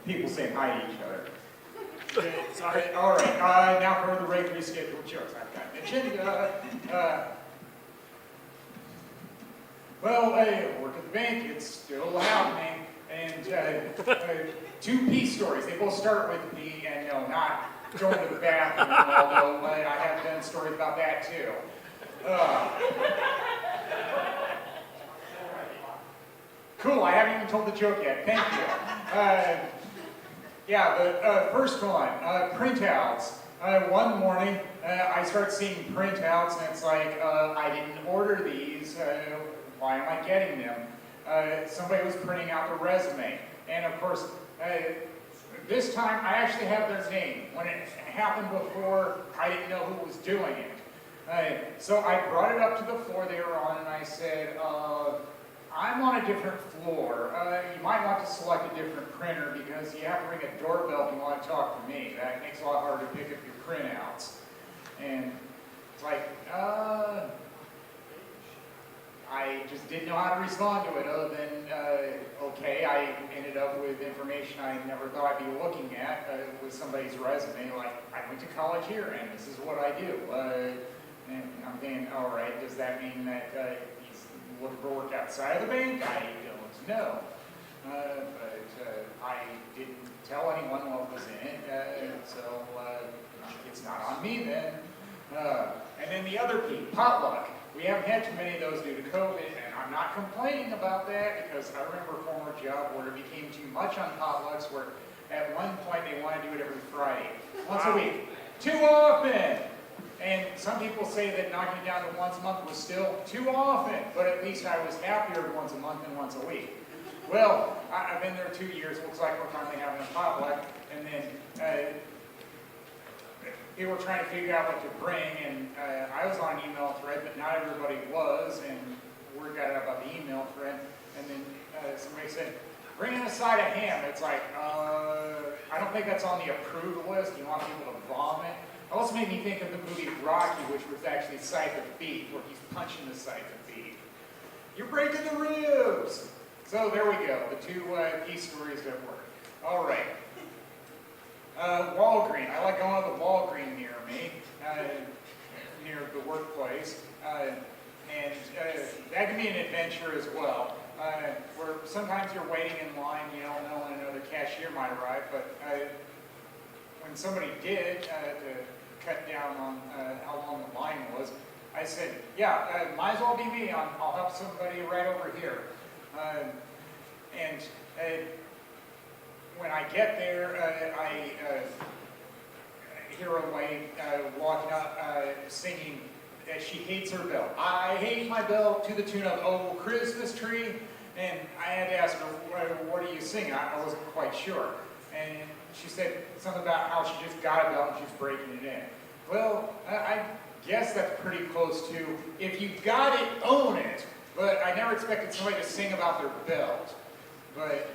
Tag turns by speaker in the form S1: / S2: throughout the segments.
S1: people saying hi to each other. Sorry. All right, now for the regularly scheduled jokes. I've got an agenda. Well, I work at the bank. It's still happening. And two P stories. They both start with P, and no, not going to the bathroom, although I have done stories about that too. Cool, I haven't even told the joke yet. Thank you. Yeah, the first one, printouts. One morning, I start seeing printouts, and it's like, I didn't order these. Why am I getting them? Somebody was printing out the resume. And of course, this time, I actually have their name. When it happened before, I didn't know who was doing it. So I brought it up to the floor they were on, and I said, I'm on a different floor. You might want to select a different printer because you have to ring a doorbell if you want to talk to me. That makes it a lot harder to pick up your printouts. And it's like, I just didn't know how to respond to it other than, okay, I ended up with information I never thought I'd be looking at with somebody's resume. Like, I went to college here and this is what I do. And I'm thinking, all right, does that mean that he's looking for work outside of the bank? I don't know. But I didn't tell anyone what was in it, so it's not on me then. And then the other P, potluck. We haven't had too many of those due to COVID, and I'm not complaining about that because I remember a former job where it became too much on potlucks where at one point they wanted to do it every Friday. Once a week. Too often! And some people say that knocking it down to once a month was still too often, but at least I was happier once a month than once a week. Well, I've been there 2 years. Looks like we're finally having a potluck, and then people were trying to figure out what to bring, and I was on an email thread, but not everybody was, and word got out about the email thread, and then somebody said, bring in a side of ham. It's like, I don't think that's on the approved list. You want people to vomit? It also made me think of the movie Rocky, which was actually scythe of beef, where he's punching the scythe of beef. You're breaking the ribs! So there we go, the two key stories that work. All right. Walgreen. I like going to the Walgreen near me, near the workplace. And that can be an adventure as well. Where sometimes you're waiting in line, you don't know when another cashier might arrive, but when somebody did, to cut down on how long the line was, I said, yeah, might as well be me. I'll help somebody right over here. And when I get there, I hear a lady walking up singing that she hates her bell. I hate my bell to the tune of, oh, Christmas tree. And I had to ask her, what are you singing? I wasn't quite sure. And she said something about how she just got a belt and she's breaking it in. Well, I guess that's pretty close to, if you got it, own it. But I never expected somebody to sing about their belt. But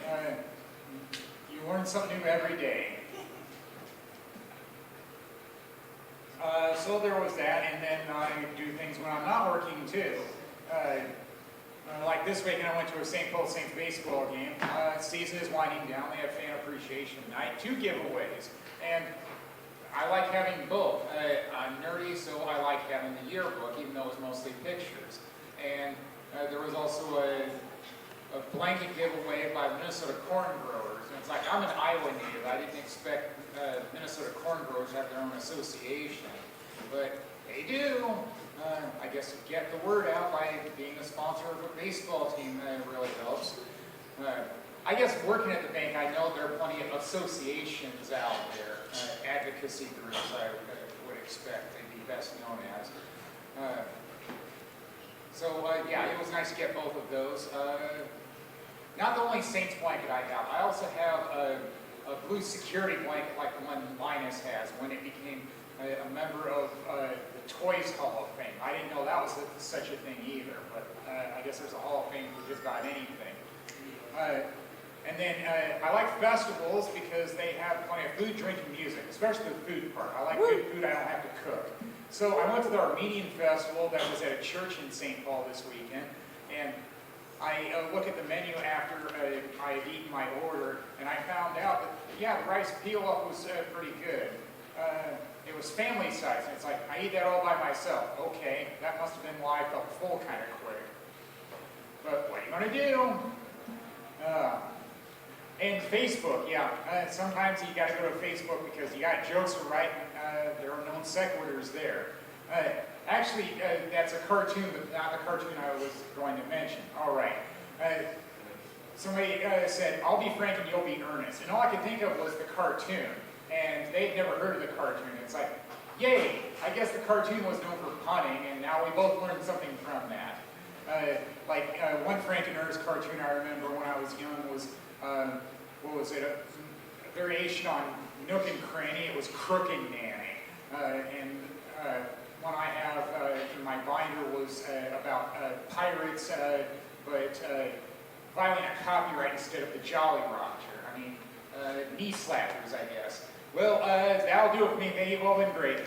S1: you learn something new every day. So there was that, and then I do things when I'm not working too. Like this weekend, I went to a St. Paul Saints baseball game. Season is winding down. They have fan appreciation night, 2 giveaways, and I like having both. I'm nerdy, so I like having the yearbook, even though it's mostly pictures. And there was also a blanket giveaway by Minnesota Corn Growers. And it's like, I'm an Iowa native. I didn't expect Minnesota Corn Growers to have their own association, but they do. I guess get the word out by being a sponsor of a baseball team really helps. I guess working at the bank, I know there are plenty of associations out there, advocacy groups I would expect they'd be best known as. Yeah, it was nice to get both of those. Not the only Saints blanket I have, I also have a blue security blanket like the one Linus has when it became a member of the Toys Hall of Fame. I didn't know that was such a thing either, but I guess there's a Hall of Fame for just about anything. And then I like festivals because they have plenty of food, drink, and music, especially the food part. I like good food I don't have to cook. So I went to the Armenian festival that was at a church in St. Paul this weekend, and I look at the menu after I had eaten my order, and I found out that, yeah, the rice peel-up was pretty good. It was family size, and it's like, I eat that all by myself. Okay, that must have been why I felt full kind of quick. But what are you going to do? And Facebook, yeah. Sometimes you got to go to Facebook because you got jokes to write, and there are known sequiturs there. Actually, that's a cartoon, but not the cartoon I was going to mention. All right. Somebody said, I'll be Frank and you'll be Ernest. And all I could think of was the cartoon. And they'd never heard of the cartoon. It's like, yay, I guess the cartoon was known for punning, and now we both learned something from that. One Frank and Ernest cartoon I remember when I was young was, what was it, a variation on Nook and Cranny. It was Crook and Nanny. One I have in my binder was about pirates, but violating a copyright instead of the Jolly Roger. I mean, knee slappers, I guess. Well, that'll do it for me. May you've all been great.